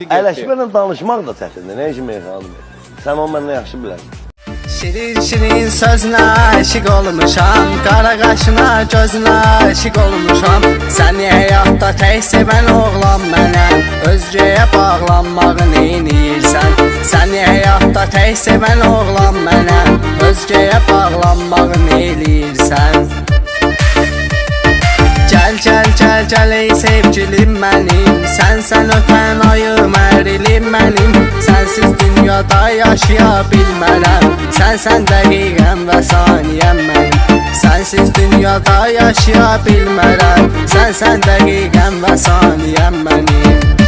Əyləşməklə danışmaq da çətindir, nə işin meyxanım? Sən onu məndən yaxşı bilərsən. Şirin şirin sözünə aşiq olmuşam, qara qaşına gözünə aşiq olmuşam. Səni həyatda tək sevən oğlan mənəm, özgəyə bağlanmağı neyniyirsən? Səni həyatda tək sevən oğlan mənəm, özgəyə bağlanmağı neyliyirsən? Gəl ey sevgilim mənim, sənsən ötən ayım ərilim mənim. Sənsiz dünyada yaşaya bilmərəm, sənsən dəqiqəm və saniyəm mənim. Sənsiz dünyada yaşaya bilmərəm, sənsən dəqiqəm və saniyəm mənim.